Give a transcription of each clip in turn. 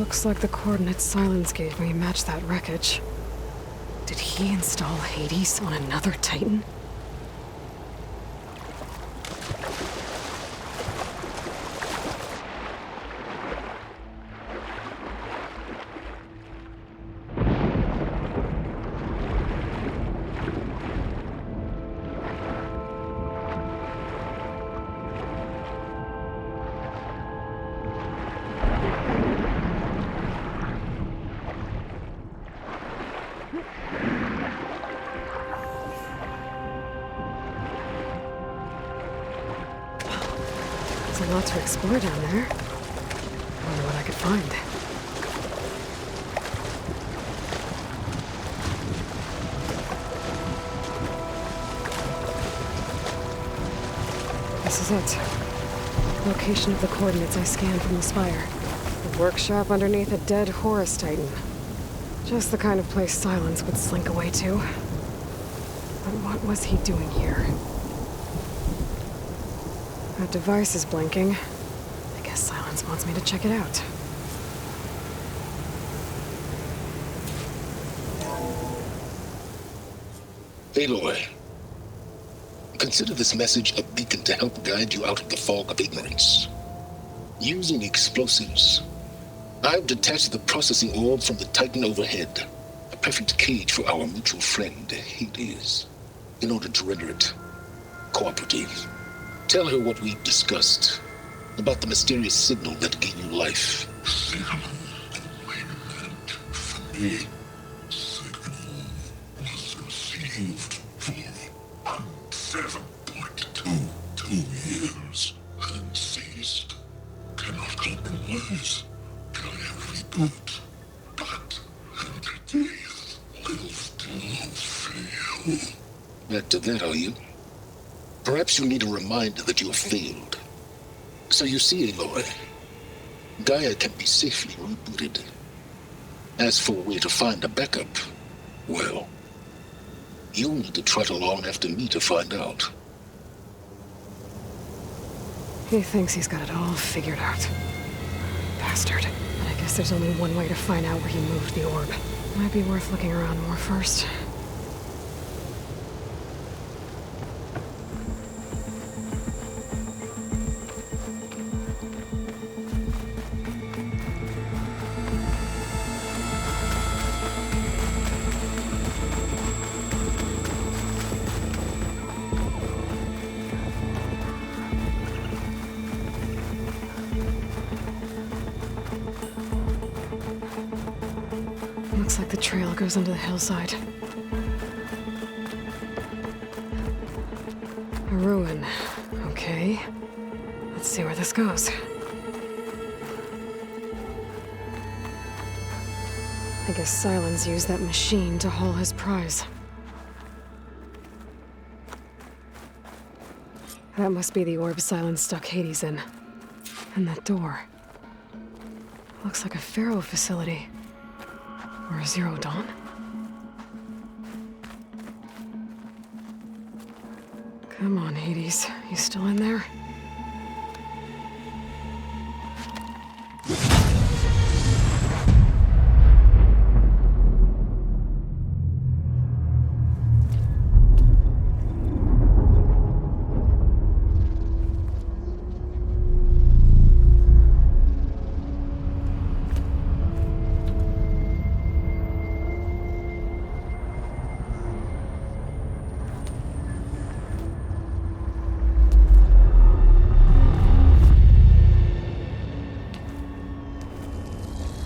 Looks like the coordinates Silence gave me match that wreckage. Did he install Hades on another Titan? There's a lot to explore down there. I wonder what I could find. This is it. Location of the coordinates I scanned from the spire. The workshop underneath a dead Horus Titan. Just the kind of place Silence would slink away to. But what was he doing here? That device is blinking. I guess Silence wants me to check it out. Aloy, consider this message a beacon to help guide you out of the fog of ignorance. Using explosives, I've detached the processing orb from the Titan overhead, a perfect cage for our mutual friend, Hades, in order to render it cooperative. Tell her what we've discussed about the mysterious signal that gave you life. Signal waited for me. Signal was received for 7.22 years and ceased. Cannot compromise. Gaia reboot. But entities will still fail. Back to that, are you? Perhaps you need a reminder that you have failed. So you see, Aloy, Gaia can be safely rebooted. As for where to find a backup, well, you'll need to trot along after me to find out. He thinks he's got it all figured out. Bastard. But I guess there's only one way to find out where he moved the orb. Might be worth looking around more first. Looks like the trail goes under the hillside. A ruin. Okay. Let's see where this goes. I guess Silence used that machine to haul his prize. That must be the orb Silence stuck Hades in. And that door. Looks like a Pharaoh facility. Or a Zero Dawn? Come on, Hades. You still in there?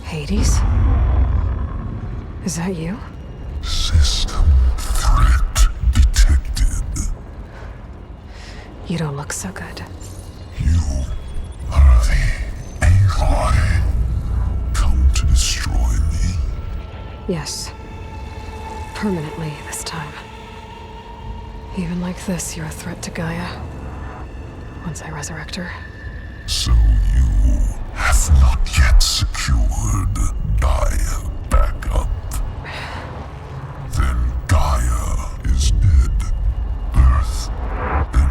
Hades? Is that you? System threat detected. You don't look so good. You are the Aloy. Come to destroy me? Yes. Permanently this time. Even like this, you're a threat to Gaia. Once I resurrect her. So you have not yet secured Gaia back up. Then Gaia is dead. Earth and you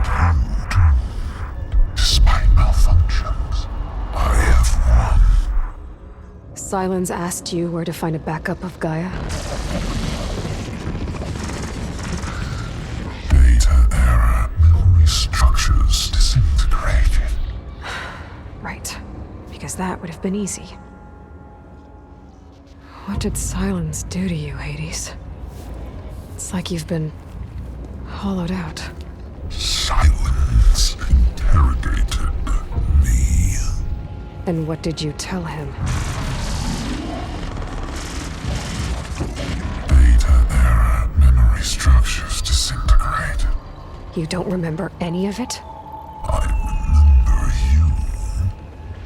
doomed. Despite malfunctions, I have won. Silence asked you where to find a backup of Gaia? Data era memory structures disintegrated. Right. Because that would have been easy. What did Silence do to you, Hades? It's like you've been hollowed out. Silence interrogated me. And what did you tell him? Data era memory structures disintegrated. You don't remember any of it? I remember you.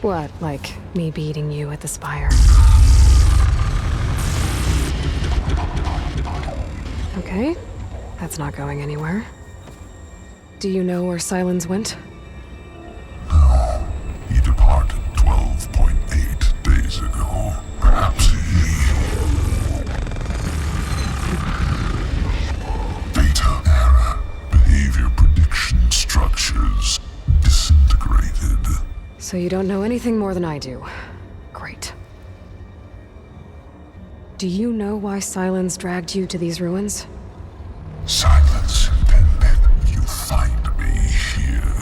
What, like me beating you at the Spire? Okay, that's not going anywhere. Do you know where Silence went? No, he departed 12.8 days ago. Perhaps Data era behavior prediction structures disintegrated. So you don't know anything more than I do. Great. Do you know why Silence dragged you to these ruins? Silence intended you find me here.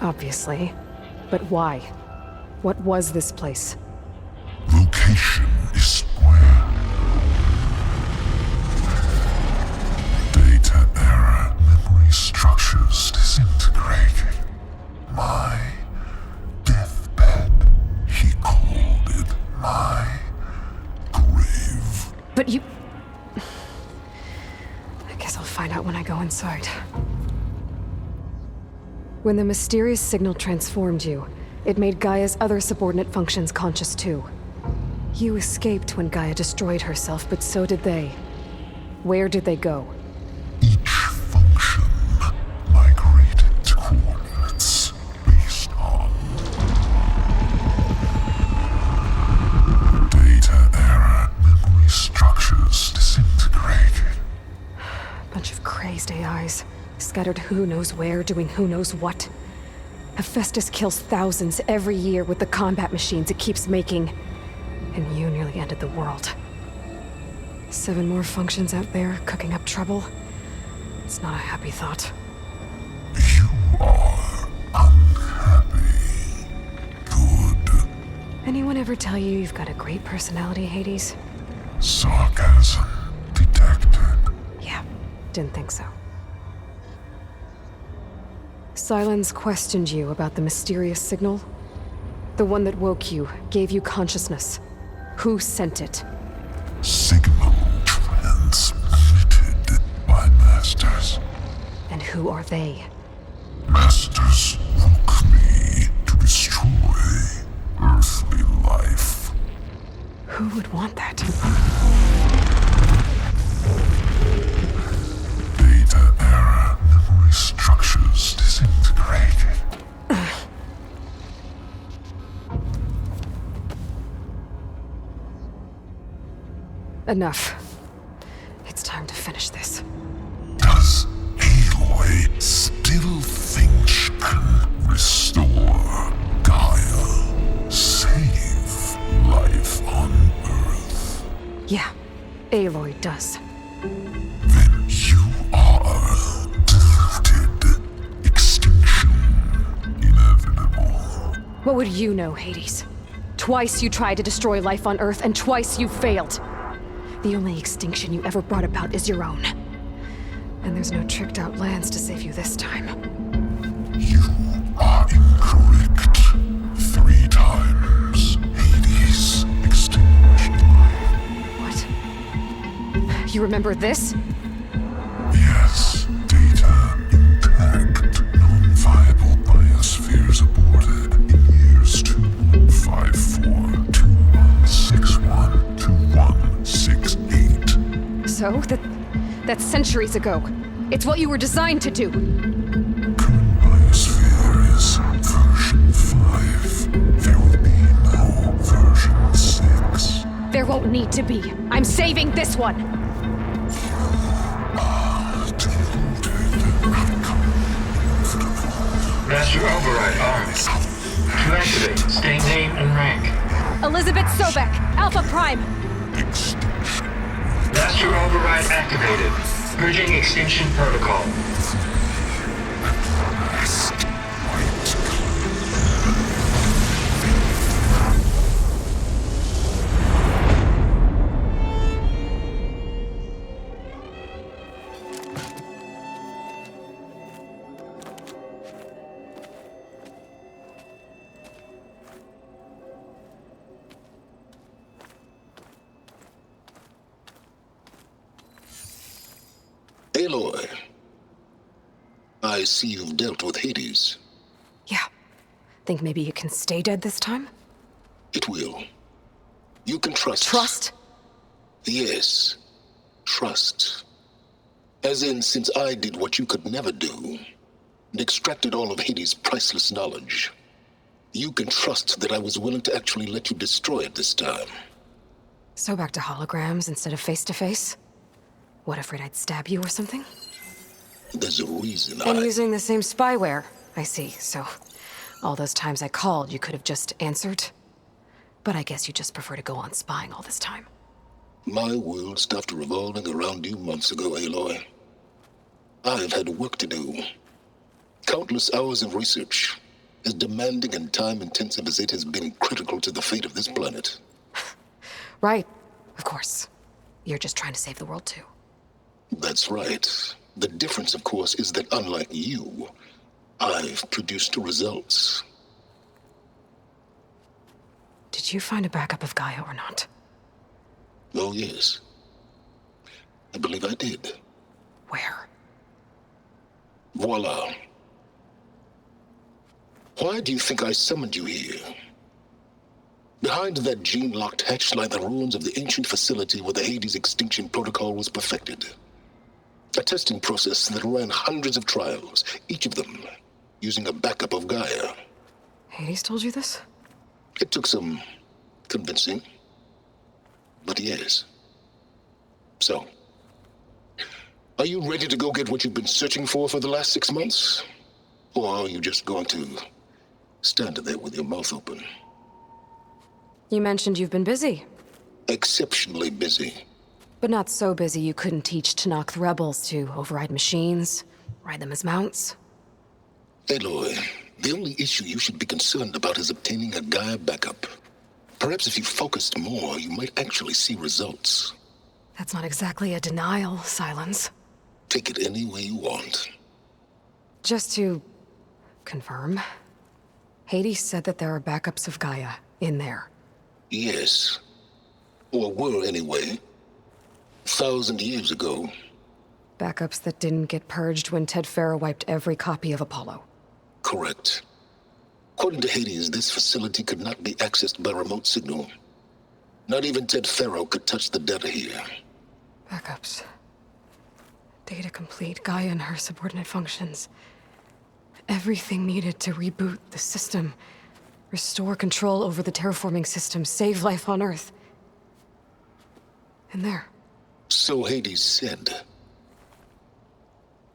Obviously. But why? What was this place? Location is square. Data era memory structures disintegrated. My deathbed, he called it my grave. But you... I guess I'll find out when I go inside. When the mysterious signal transformed you, it made Gaia's other subordinate functions conscious too. You escaped when Gaia destroyed herself, but so did they. Where did they go? Each function migrated to coordinates based on data era memory structures disintegrated. Bunch of crazed AIs, scattered who knows where, doing who knows what. Hephaestus kills thousands every year with the combat machines it keeps making. And you nearly ended the world. 7 more functions out there, cooking up trouble. It's not a happy thought. You are unhappy. Good. Anyone ever tell you you've got a great personality, Hades? Sarcasm detected. Yeah, didn't think so. Silence questioned you about the mysterious signal. The one that woke you, gave you consciousness. Who sent it? Signal transmitted by masters. And who are they? Masters woke me to destroy earthly life. Who would want that? Data era memory structures disintegrated. Enough. It's time to finish this. Does Aloy still think she can restore Gaia? Save life on Earth? Yeah, Aloy does. Then you are deluded. Extinction inevitable. What would you know, Hades? Twice you tried to destroy life on Earth, and twice you failed. The only extinction you ever brought about is your own. And there's no tricked-out lands to save you this time. You are incorrect. 3 times. Hades extinguished life. What? You remember this? Yes. Data intact. Non-viable biospheres aborted in years 2154, 2161, 2168. So? That's centuries ago. It's what you were designed to do. Current biosphere is version 5. There will be no version 6. There won't need to be. I'm saving this one. Master override armed. To activate, state name and rank. Elisabet Sobeck, Alpha Prime. Extinction. Master override activated. Purging extinction protocol. Aloy, I see you've dealt with Hades. Yeah. Think maybe you can stay dead this time? It will. You can trust. Trust? Yes. Trust. As in, since I did what you could never do, and extracted all of Hades' priceless knowledge, you can trust that I was willing to actually let you destroy it this time. So back to holograms instead of face-to-face? What, afraid I'd stab you or something? There's a reason And using the same spyware. I see, so all those times I called, you could have just answered? But I guess you just prefer to go on spying all this time. My world stopped revolving around you months ago, Aloy. I've had work to do. Countless hours of research, as demanding and time-intensive as it has been critical to the fate of this planet. Right, of course. You're just trying to save the world too. That's right. The difference, of course, is that unlike you, I've produced results. Did you find a backup of Gaia or not? Oh, yes. I believe I did. Where? Voila. Why do you think I summoned you here? Behind that gene-locked hatch lie the ruins of the ancient facility where the Hades extinction protocol was perfected. A testing process that ran hundreds of trials, each of them using a backup of Gaia. Hades told you this? It took some convincing, but yes. So, are you ready to go get what you've been searching for the last 6 months? Or are you just going to stand there with your mouth open? You mentioned you've been busy. Exceptionally busy. But not so busy you couldn't teach Tanakh the rebels to override machines, ride them as mounts. Aloy, the only issue you should be concerned about is obtaining a Gaia backup. Perhaps if you focused more, you might actually see results. That's not exactly a denial, Silence. Take it any way you want. Just to confirm, Hades said that there are backups of Gaia in there. Yes. Or were anyway. 1,000 years ago. Backups that didn't get purged when Ted Farrow wiped every copy of Apollo. Correct. According to Hades, this facility could not be accessed by remote signal. Not even Ted Farrow could touch the data here. Backups. Data complete, Gaia and her subordinate functions. Everything needed to reboot the system. Restore control over the terraforming system, save life on Earth. And there. So Hades said.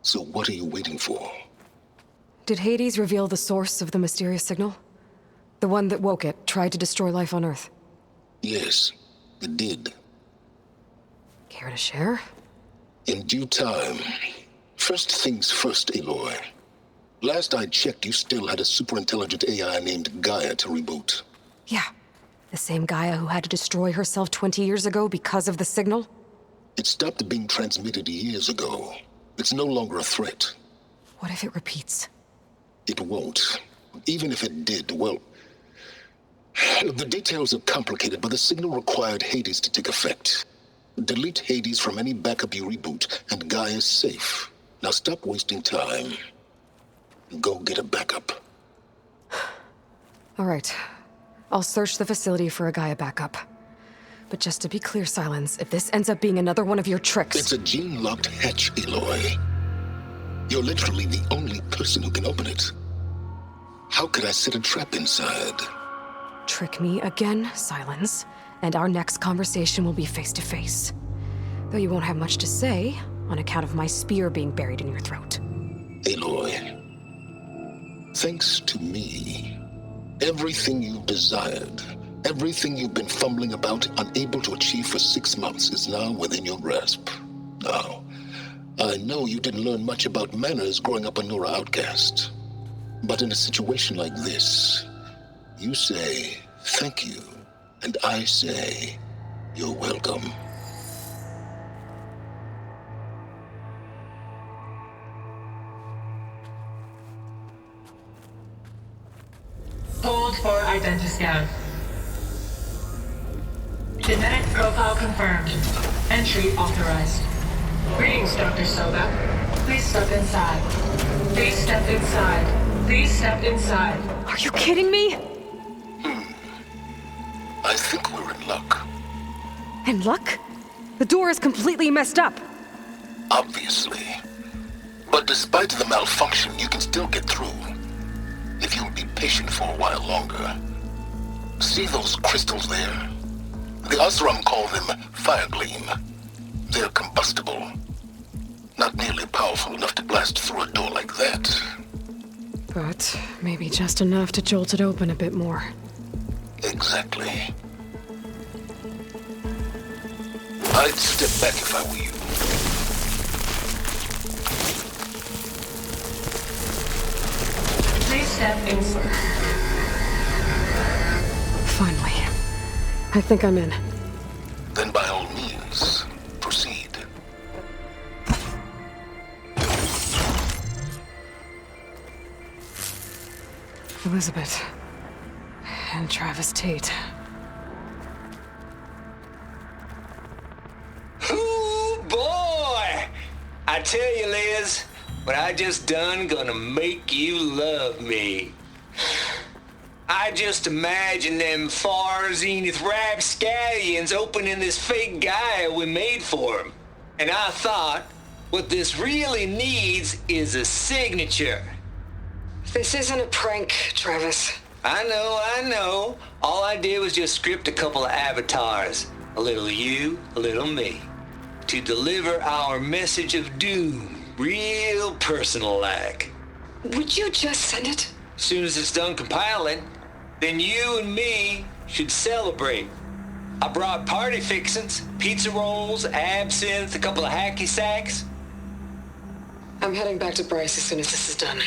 So what are you waiting for? Did Hades reveal the source of the mysterious signal? The one that woke it, tried to destroy life on Earth? Yes, it did. Care to share? In due time. First things first, Aloy. Last I checked, you still had a superintelligent AI named Gaia to reboot. Yeah. The same Gaia who had to destroy herself 20 years ago because of the signal? It stopped being transmitted years ago. It's no longer a threat. What if it repeats? It won't. Even if it did, well... The details are complicated, but the signal required Hades to take effect. Delete Hades from any backup you reboot, and Gaia's safe. Now stop wasting time. Go get a backup. All right. I'll search the facility for a Gaia backup. But just to be clear, Silence, if this ends up being another one of your tricks... It's a gene-locked hatch, Aloy. You're literally the only person who can open it. How could I set a trap inside? Trick me again, Silence, and our next conversation will be face-to-face. Though you won't have much to say, on account of my spear being buried in your throat. Aloy, thanks to me, everything you've desired Everything you've been fumbling about, unable to achieve for 6 months, is now within your grasp. Now, I know you didn't learn much about manners growing up a Nora outcast. But in a situation like this, you say, thank you, and I say, you're welcome. Hold for identiscan. Genetic profile confirmed. Entry authorized. Greetings, Dr. Sobeck. Please step inside. Please step inside. Please step inside. Are you kidding me? I think we're in luck. In luck? The door is completely messed up. Obviously. But despite the malfunction, you can still get through. If you'll be patient for a while longer. See those crystals there? The Osram call them fire gleam. They're combustible. Not nearly powerful enough to blast through a door like that. But maybe just enough to jolt it open a bit more. Exactly. I'd step back if I were you. Please step inside. Finally. I think I'm in. Then by all means, proceed. Elisabet. And Travis Tate. Ooh, boy! I tell you, Liz, what I just done gonna make you love me. I just imagine them far zenith rapscallions opening this fake guy we made for him. And I thought, what this really needs is a signature. This isn't a prank, Travis. I know. All I did was just script a couple of avatars. A little you, a little me. To deliver our message of doom, real personal-like. Would you just send it? Soon as it's done compiling, then you and me should celebrate. I brought party fixins, pizza rolls, absinthe, a couple of hacky sacks. I'm heading back to Bryce as soon as this is done.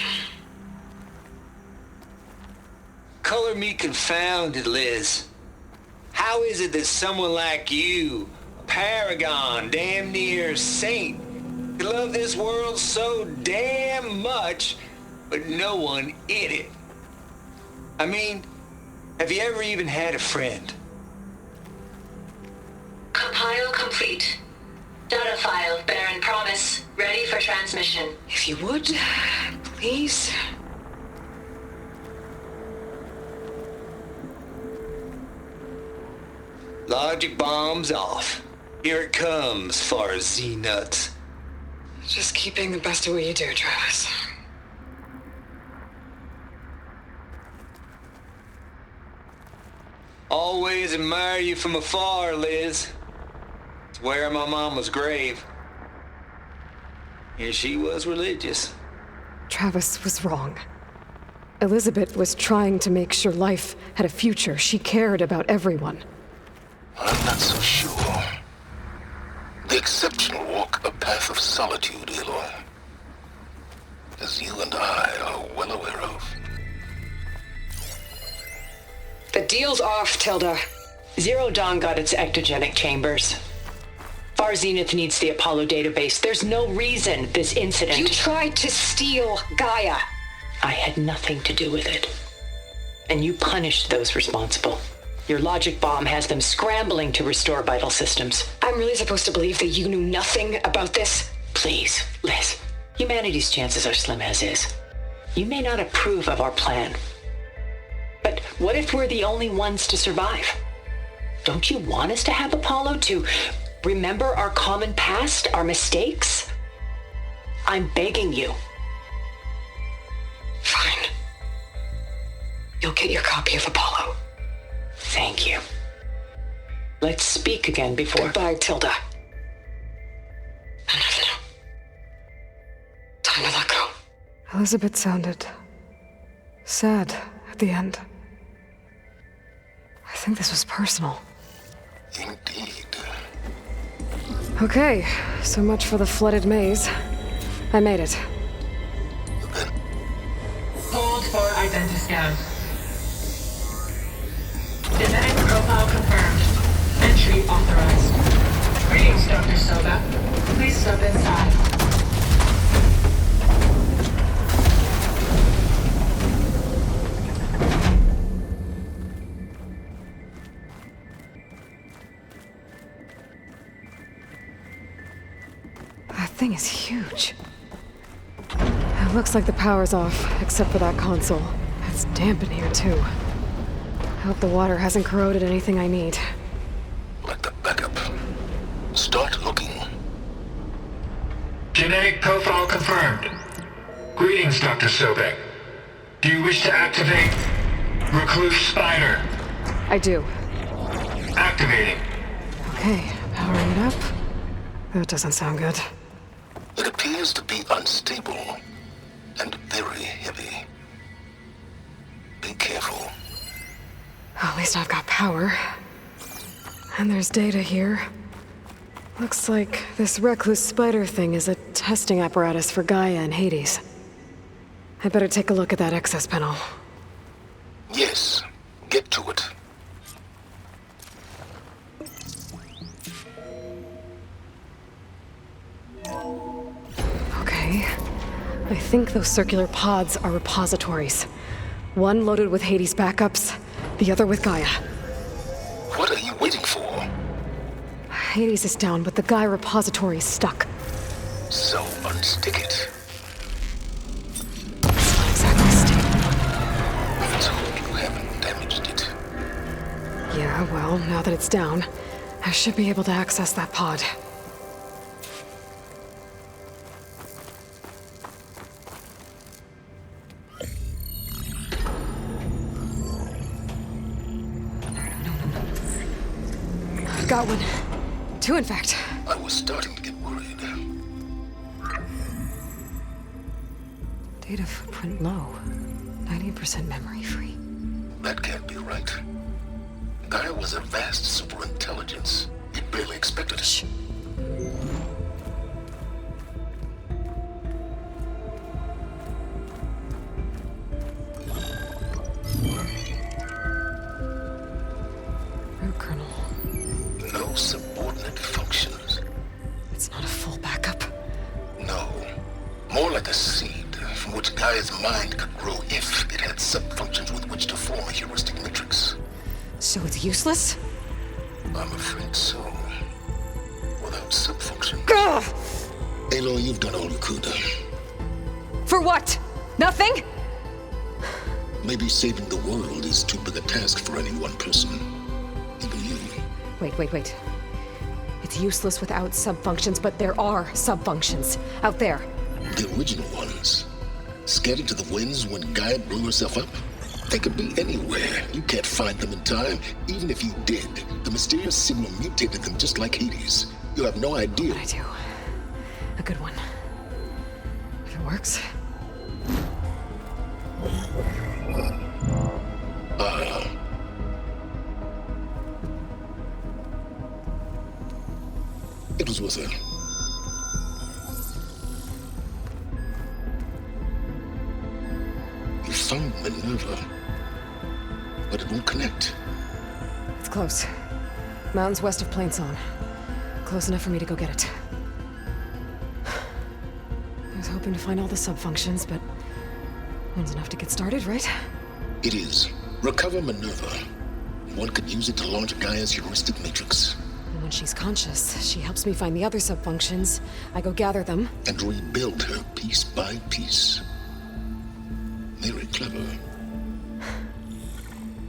Color me confounded, Liz. How is it that someone like you, a paragon, damn near saint, could love this world so damn much, but no one in it? I mean, have you ever even had a friend? Compile complete. Data file, Baron Promise, ready for transmission. If you would, please. Logic bomb's off. Here it comes, far Z-nuts. Just keep being the best at what you do, Travis. Always admire you from afar, Liz. Swear my mama's grave. And she was religious. Travis was wrong. Elisabet was trying to make sure life had a future. She cared about everyone. I'm not so sure. The exceptional walk a path of solitude, Aloy. As you and I are well aware of. The deal's off, Tilda. Zero Dawn got its ectogenic chambers. Far Zenith needs the Apollo database. There's no reason this incident... You tried to steal Gaia. I had nothing to do with it. And you punished those responsible. Your logic bomb has them scrambling to restore vital systems. I'm really supposed to believe that you knew nothing about this? Please, Liz. Humanity's chances are slim as is. You may not approve of our plan. But what if we're the only ones to survive? Don't you want us to have Apollo to remember our common past, our mistakes? I'm begging you. Fine. You'll get your copy of Apollo. Thank you. Let's speak again before... Goodbye, Tilda. Enough now. Time to let go. Elisabet sounded sad at the end. I think this was personal. Indeed. Okay, so much for the flooded maze. I made it. Then, Hold for identiscan. Genetic profile confirmed. Entry authorized. Greetings, Dr. Sobeck. Please step inside. That thing is huge. It looks like the power's off, except for that console. It's damp in here, too. I hope the water hasn't corroded anything I need. like the backup. Start looking. Genetic profile confirmed. Greetings, Dr. Sobeck. Do you wish to activate Recluse Spider? I do. Activating. Okay, powering it up. That doesn't sound good. It appears to be unstable and very heavy. Be careful. At least I've got power. And there's data here. Looks like this recluse spider thing is a testing apparatus for Gaia and Hades. I better take a look at that access panel. Yes, get to it. Okay. I think those circular pods are repositories. One loaded with Hades backups, the other with Gaia. What are you waiting for? Hades is down, but the Gaia repository is stuck. So unstick it. It's not exactly stable. Let's hope you haven't damaged it. Yeah, well, now that it's down, I should be able to access that pod. I've got one. Two, in fact. I was starting to get worried. Data footprint low. 90% memory free. That can't be right. Gaia was a vast superintelligence. It barely expected us. Root kernel. No subordinate functions. It's not a full backup. No. More like a seed from which Gaia's mind could grow if it had sub-functions with which to form a heuristic matrix. So it's useless? I'm afraid so. Without sub-functions. Ugh! Aloy, you've done all you could. For what? Nothing? Maybe saving the world is too big a task for any one person. Even you. Wait. It's useless without sub-functions, but there are sub-functions out there. The original ones. Scattered to the winds when Gaia blew herself up? They could be anywhere. You can't find them in time. Even if you did, the mysterious signal mutated them just like Hades. You have no idea. But I do. A good one. If it works. It was worth it. You found Minerva, but it won't connect. It's close. Mountains west of Plainsong. Close enough for me to go get it. I was hoping to find all the sub-functions, but one's enough to get started, right? It is. Recover Minerva. One could use it to launch Gaia's heuristic matrix. And when she's conscious, she helps me find the other sub-functions. I go gather them. And rebuild her piece by piece. Very clever.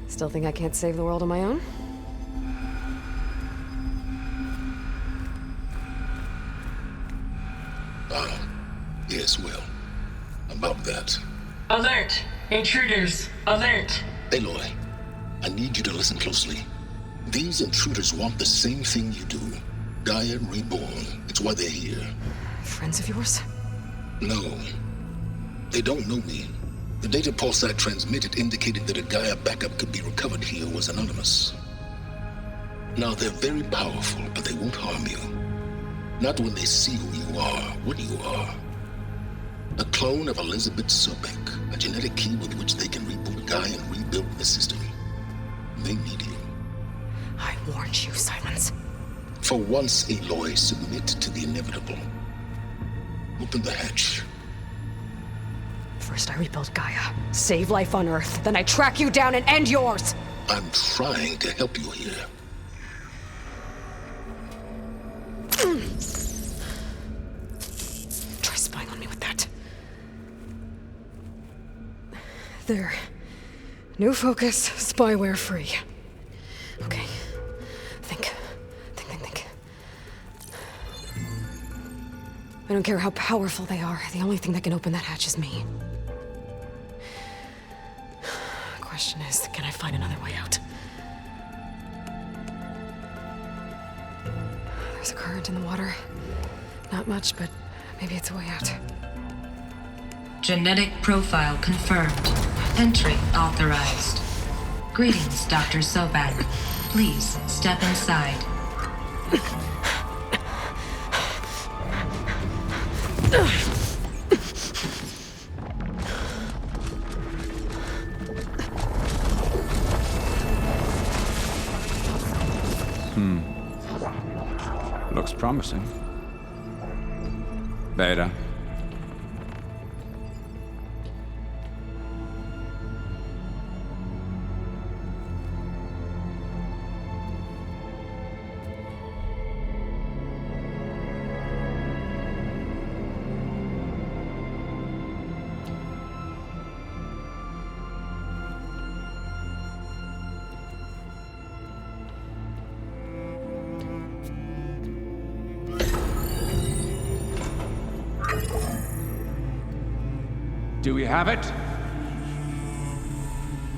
Still think I can't save the world on my own? Yes, well, about that. Alert! Intruders! Alert! Aloy, I need you to listen closely. These intruders want the same thing you do. Gaia reborn. It's why they're here. Friends of yours? No. They don't know me. The data pulse I transmitted indicated that a Gaia backup could be recovered here was anonymous. Now, they're very powerful, but they won't harm you. Not when they see who you are, what you are. A clone of Elisabet Sobeck, a genetic key with which they can reboot Gaia and rebuild the system. They need you. I warned you, Silence. For once, Aloy, submit to the inevitable. Open the hatch. First I rebuild Gaia, save life on Earth, then I track you down and end yours! I'm trying to help you here. Try spying on me with that. There. New focus, spyware free. Okay. Think. I don't care how powerful they are. The only thing that can open that hatch is me. Question is, can I find another way out? There's a current in the water. Not much, but maybe it's a way out. Genetic profile confirmed. Entry authorized. Greetings, Dr. Sobeck. Please step inside. Looks promising. Beta. Do we have it?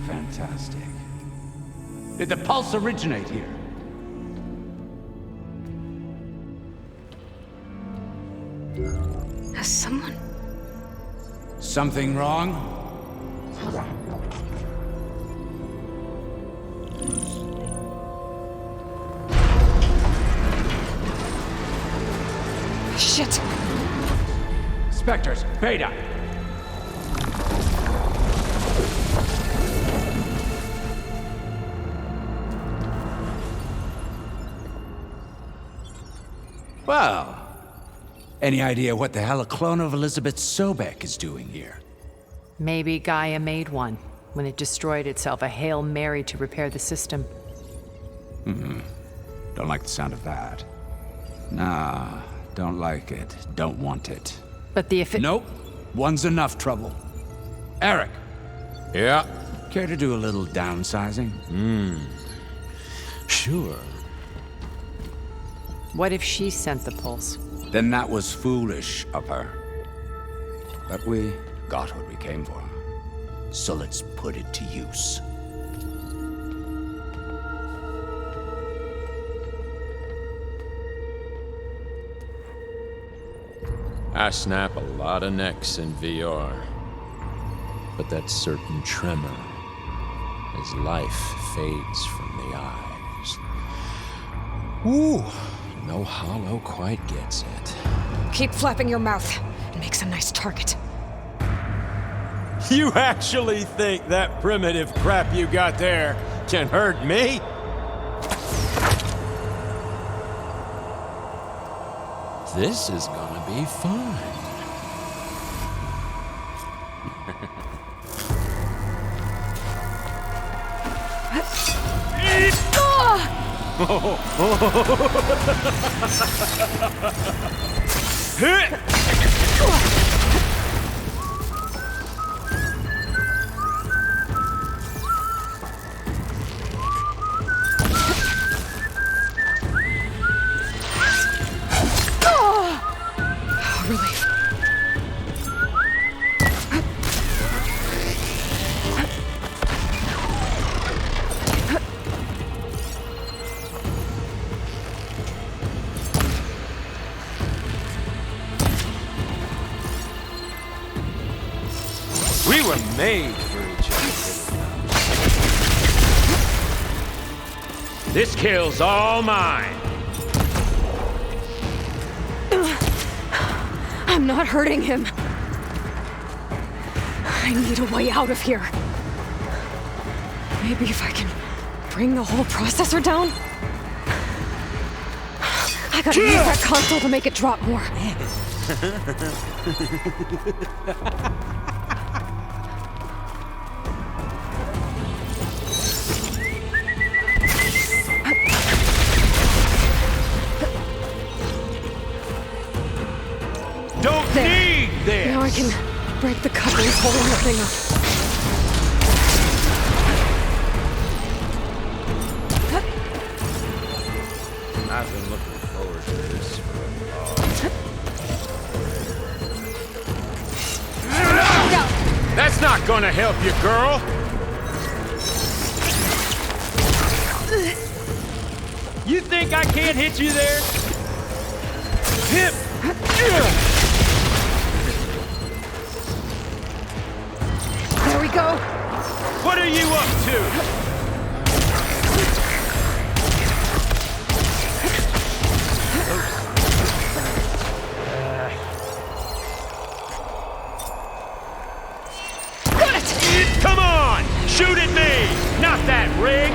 Fantastic. Did the pulse originate here? Has someone... Something wrong? Shit! Spectres, Beta! Well, any idea what the hell a clone of Elisabet Sobeck is doing here? Maybe Gaia made one when it destroyed itself, a Hail Mary to repair the system. Don't like the sound of that. Nah, don't like it. Don't want it. But the Nope. One's enough trouble. Eric. Yeah? Care to do a little downsizing? Sure. What if she sent the pulse? Then that was foolish of her. But we got what we came for. So let's put it to use. I snap a lot of necks in VR. But that certain tremor as life fades from the eyes. Ooh, no hollow quite gets it. Keep flapping your mouth. It makes a nice target. You actually think that primitive crap you got there can hurt me? This is gonna be fun. Relief. were made for each other. This kill's all mine. I'm not hurting him. I need a way out of here. Maybe if I can bring the whole processor down? I gotta use that console to make it drop more. Don't need this! Now I can break the couplings holding the thing up. I've been looking forward to this for a long. That's not gonna help you, girl! You think I can't hit you there? Hip! There we go! What are you up to? Come on! Shoot at me! Not that rig!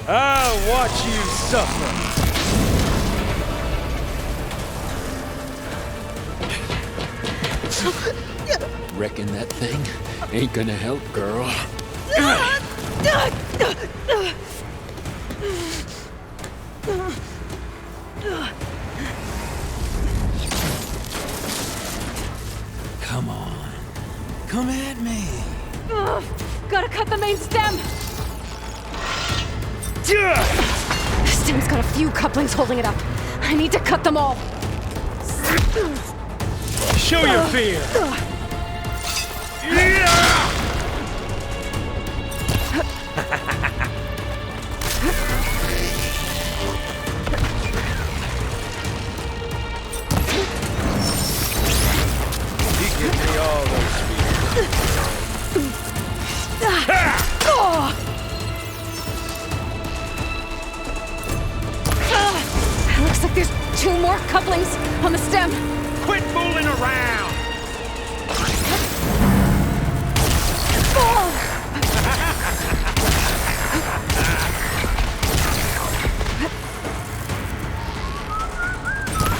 I'll watch you suffer. Reckon that thing ain't gonna help, girl. Come on. Come at me. Gotta cut the main stem! The stem's got a few couplings holding it up. I need to cut them all. Show your fear. You give me all those fears. Looks like there's 2 more couplings on the stem. Quit fooling around!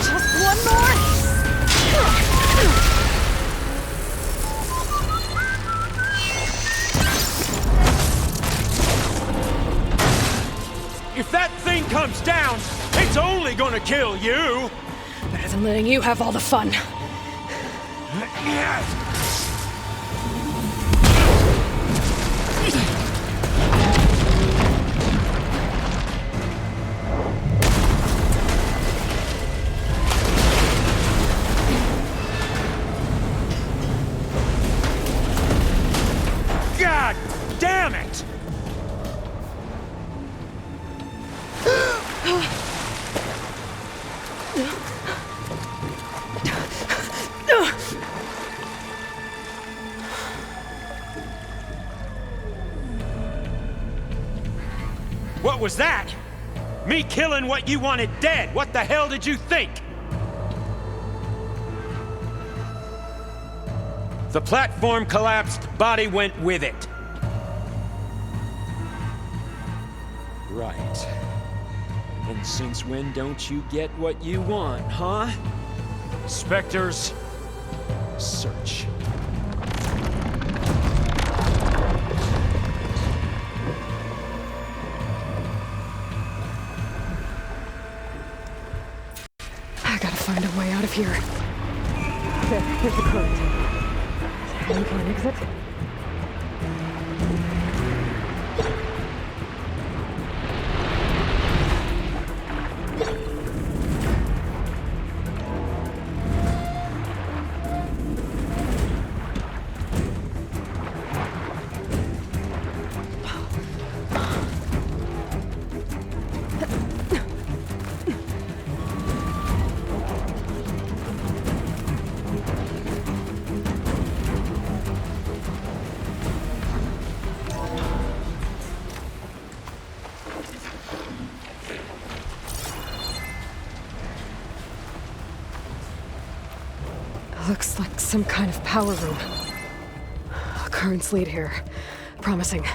Just one more. If that thing comes down, it's only gonna kill you! Better than letting you have all the fun. God damn it! What was that? Me killing what you wanted dead. What the hell did you think? The platform collapsed, body went with it. Right. And since when don't you get what you want, huh? Spectres, search. I gotta find a way out of here. There, here's the code. Any for an exit? Looks like some kind of power room. Currents lead here. Promising.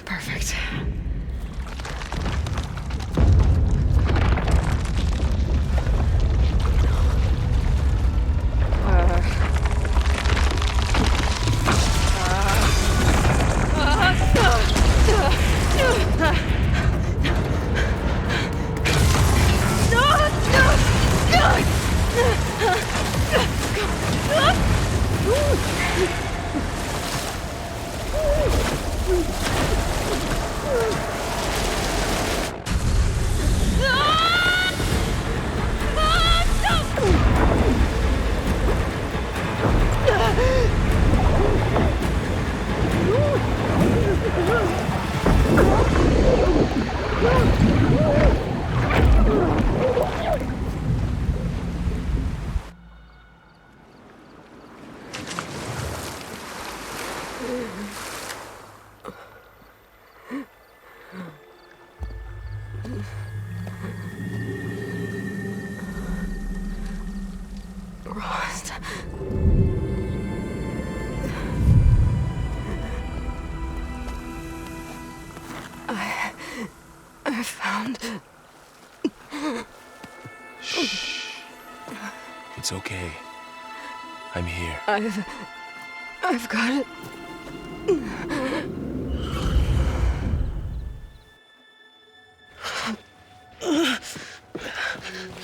Perfect. I found... Shh. It's okay. I'm here. I've got it.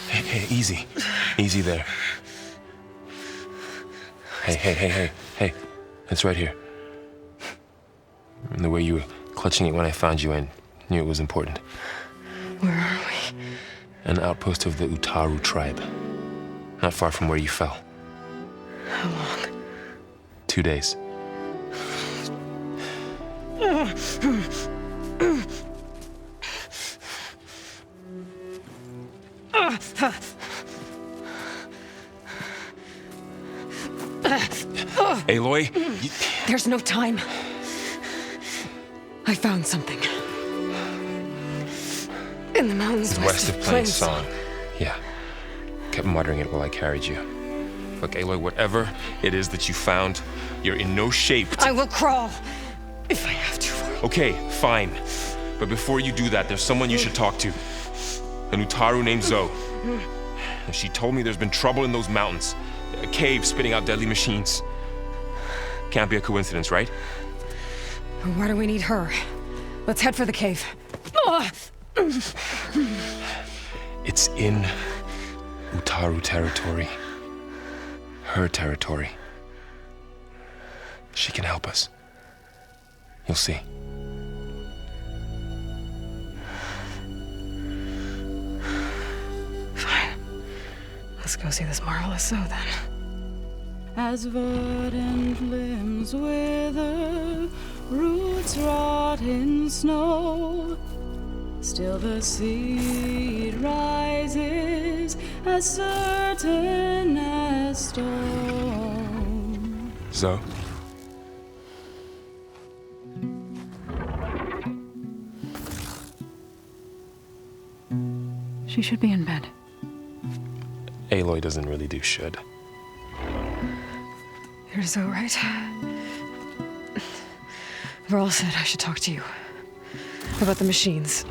Hey, easy. Easy there. Hey. It's right here. And the way you were clutching it when I found you, I knew it was important. Where are we? An outpost of the Utaru tribe. Not far from where you fell. How long? 2 days. Aloy, There's no time. I found something. In the mountains west of Plain Song. Yeah. Kept muttering it while I carried you. Look, Aloy, whatever it is that you found, you're in no shape to... I will crawl, if I have to. Okay, fine. But before you do that, there's someone you should talk to. An Utaru named Zoe. And she told me there's been trouble in those mountains. A cave spitting out deadly machines. Can't be a coincidence, right? Why do we need her? Let's head for the cave. It's in Utaru territory. Her territory. She can help us. You'll see. Fine. Let's go see this marvelous Zoe then. As verdant limbs wither, roots rot in snow, still the seed rises as certain as stone. Zoe? She should be in bed. Aloy doesn't really do should. You're Zoe, right? Varl said I should talk to you about the machines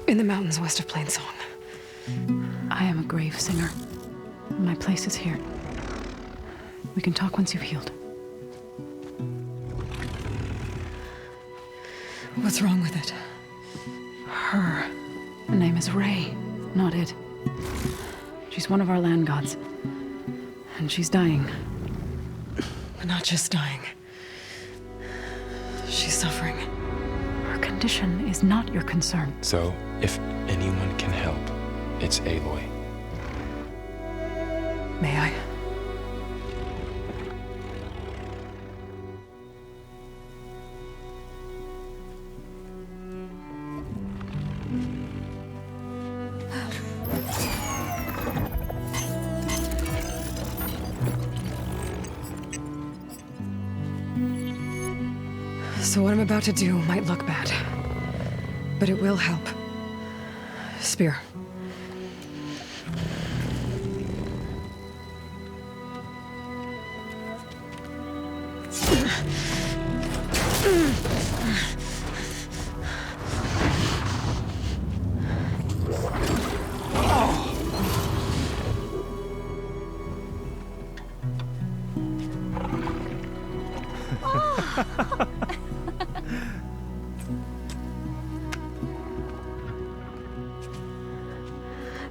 in the mountains west of Plain Song. I am a grave singer. My place is here. We can talk once you've healed. What's wrong with it? Her name is Ray, not it. She's one of our land gods. And she's dying. But not just dying. She's suffering. Her condition is not your concern. So, if anyone can help, it's Aloy. May I? So what I'm about to do might look bad, but it will help. Spear.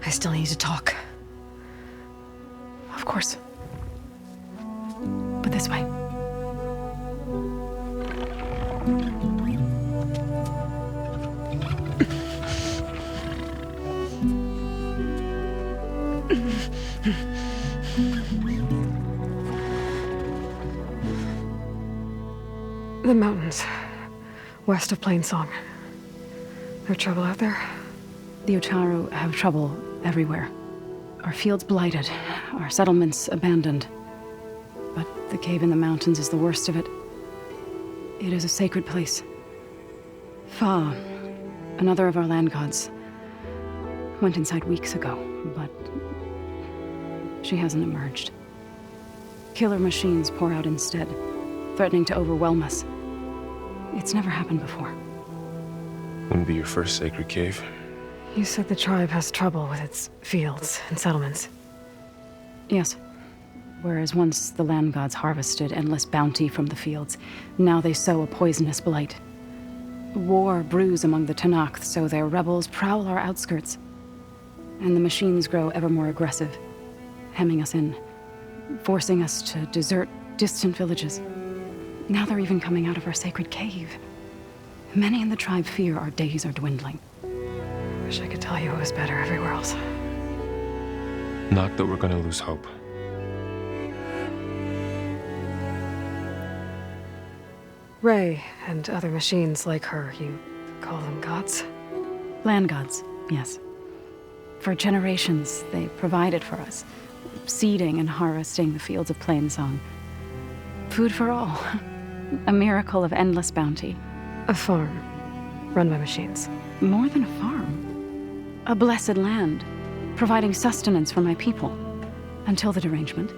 I still need to talk. Of course. But this way. The mountains, west of Plainsong. There trouble out there? The Ocharu have trouble everywhere. Our fields blighted, our settlements abandoned. But the cave in the mountains is the worst of it. It is a sacred place. Fa, another of our land gods, went inside weeks ago, but she hasn't emerged. Killer machines pour out instead, threatening to overwhelm us. It's never happened before. Wouldn't be your first sacred cave. You said the tribe has trouble with its fields and settlements. Yes. Whereas once the land gods harvested endless bounty from the fields, now they sow a poisonous blight. War brews among the Tenakth, so their rebels prowl our outskirts. And the machines grow ever more aggressive, hemming us in, forcing us to desert distant villages. Now they're even coming out of our sacred cave. Many in the tribe fear our days are dwindling. Wish I could tell you it was better everywhere else. Not that we're gonna lose hope. Ray and other machines like her, you call them gods? Land gods, yes. For generations, they provided for us, seeding and harvesting the fields of Plainsong. Food for all. A miracle of endless bounty. A farm, run by machines. More than a farm. A blessed land, providing sustenance for my people. Until the derangement.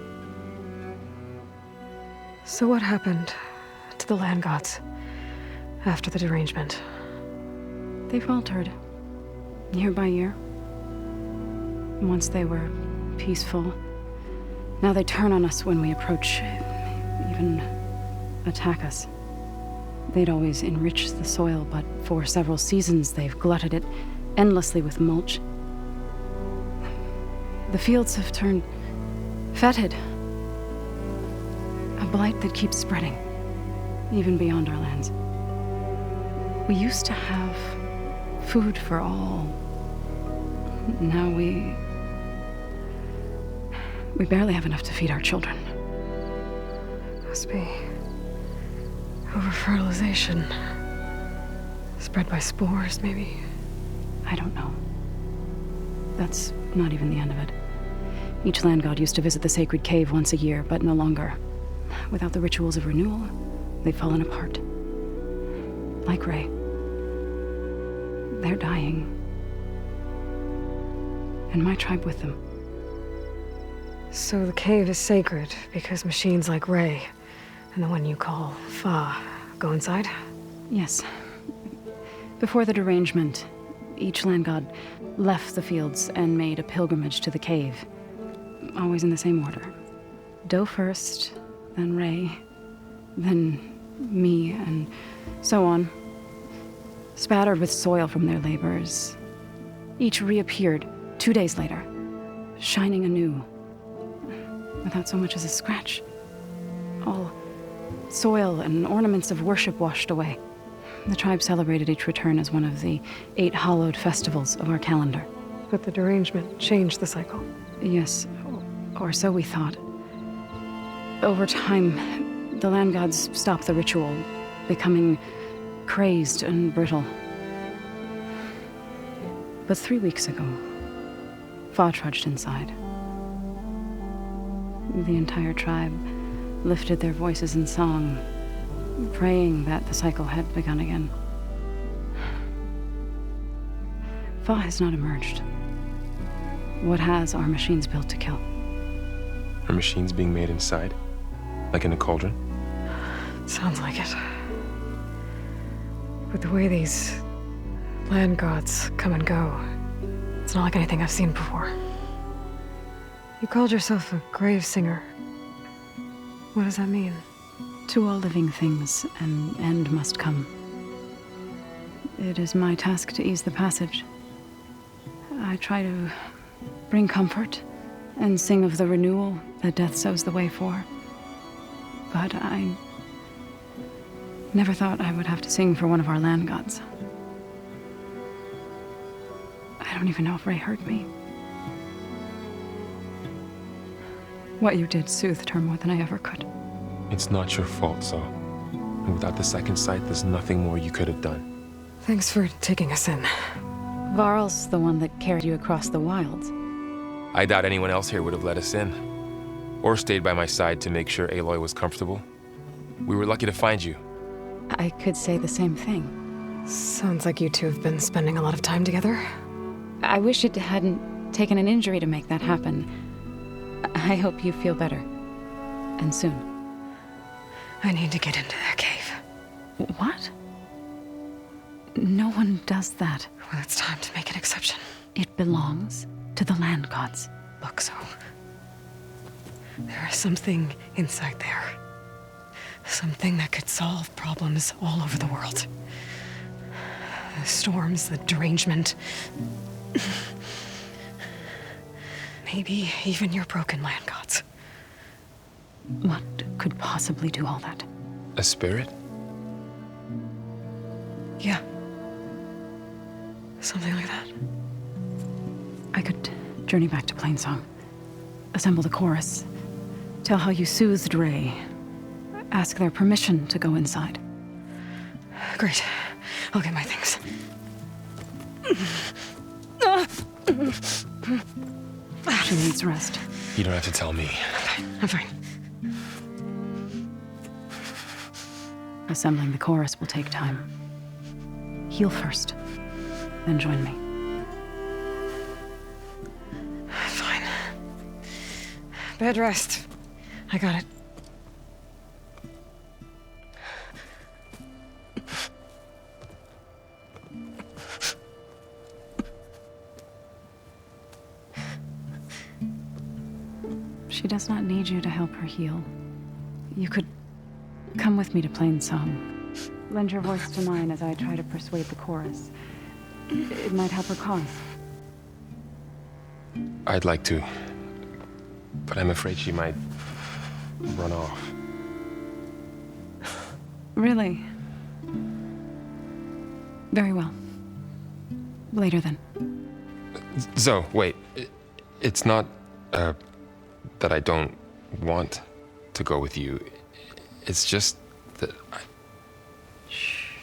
So what happened to the land gods after the derangement? They faltered, year by year. Once they were peaceful. Now they turn on us when we approach, even attack us. They'd always enriched the soil, but for several seasons they've glutted it endlessly with mulch. The fields have turned fetid. A blight that keeps spreading, even beyond our lands. We used to have food for all. Now we barely have enough to feed our children. Must be over-fertilization. Spread by spores, maybe? I don't know. That's not even the end of it. Each land god used to visit the sacred cave once a year, but no longer. Without the rituals of renewal, they've fallen apart. Like Ray. They're dying. And my tribe with them. So the cave is sacred because machines like Ray and the one you call Fa go inside? Yes. Before the derangement, each land god left the fields and made a pilgrimage to the cave. Always in the same order. Do first, then Ray, then me, and so on. Spattered with soil from their labors. Each reappeared 2 days later, shining anew. Without so much as a scratch. All soil and ornaments of worship washed away. The tribe celebrated each return as one of the 8 hallowed festivals of our calendar. But the derangement changed the cycle. Yes. Or so we thought. Over time, the land gods stopped the ritual, becoming crazed and brittle. But 3 weeks ago, Fa trudged inside. The entire tribe lifted their voices in song, praying that the cycle had begun again. Fa has not emerged. What has are machines built to kill. Are machines being made inside? Like in a cauldron? Sounds like it. But the way these land gods come and go, it's not like anything I've seen before. You called yourself a grave singer. What does that mean? To all living things, an end must come. It is my task to ease the passage. I try to bring comfort and sing of the renewal that death sows the way for. But I never thought I would have to sing for one of our land gods. I don't even know if Ray heard me. What you did soothed her more than I ever could. It's not your fault, so. And without the second sight, there's nothing more you could have done. Thanks for taking us in. Varl's the one that carried you across the wilds. I doubt anyone else here would have let us in. Or stayed by my side to make sure Aloy was comfortable. We were lucky to find you. I could say the same thing. Sounds like you two have been spending a lot of time together. I wish it hadn't taken an injury to make that happen. I hope you feel better. And soon. I need to get into that cave. What? No one does that. Well, it's time to make an exception. It belongs to the land gods. Look, so there is something inside there. Something that could solve problems all over the world. The storms, the derangement. Maybe even your broken land gods. What could possibly do all that? A spirit? Yeah. Something like that. I could journey back to Plainsong. Assemble the chorus. Tell how you soothed Ray. Ask their permission to go inside. Great. I'll get my things. She needs rest. You don't have to tell me. I'm fine. Assembling the chorus will take time. Heal first, then join me. Fine. Bed rest. I got it. She does not need you to help her heal. You could come with me to Plainsong. Lend your voice to mine as I try to persuade the chorus. It might help her cause. I'd like to, but I'm afraid she might run off. Really? Very well. Later then. Zo, wait. It's not, that I don't want to go with you. It's just that I... Shh.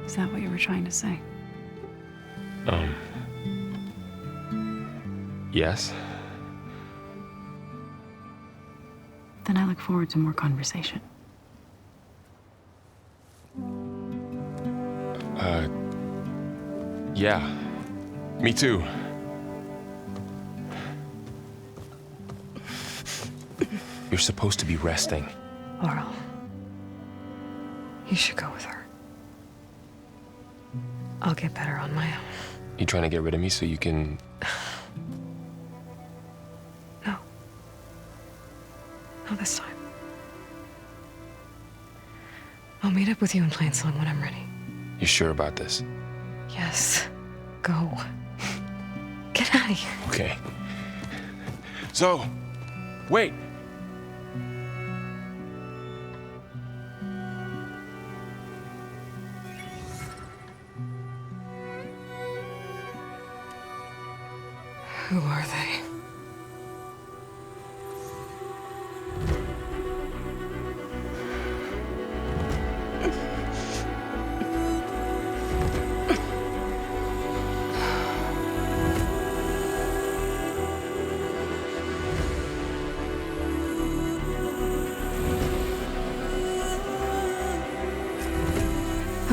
Is that what you were trying to say? Yes? Then I look forward to more conversation. Yeah. Me too. You're supposed to be resting. Laurel, you should go with her. I'll get better on my own. You trying to get rid of me so you can... No. Not this time. I'll meet up with you in Plainsong when I'm ready. You sure about this? Yes. Go. Get out of here. Okay. So, wait. Who are they?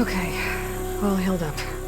Okay, all healed up.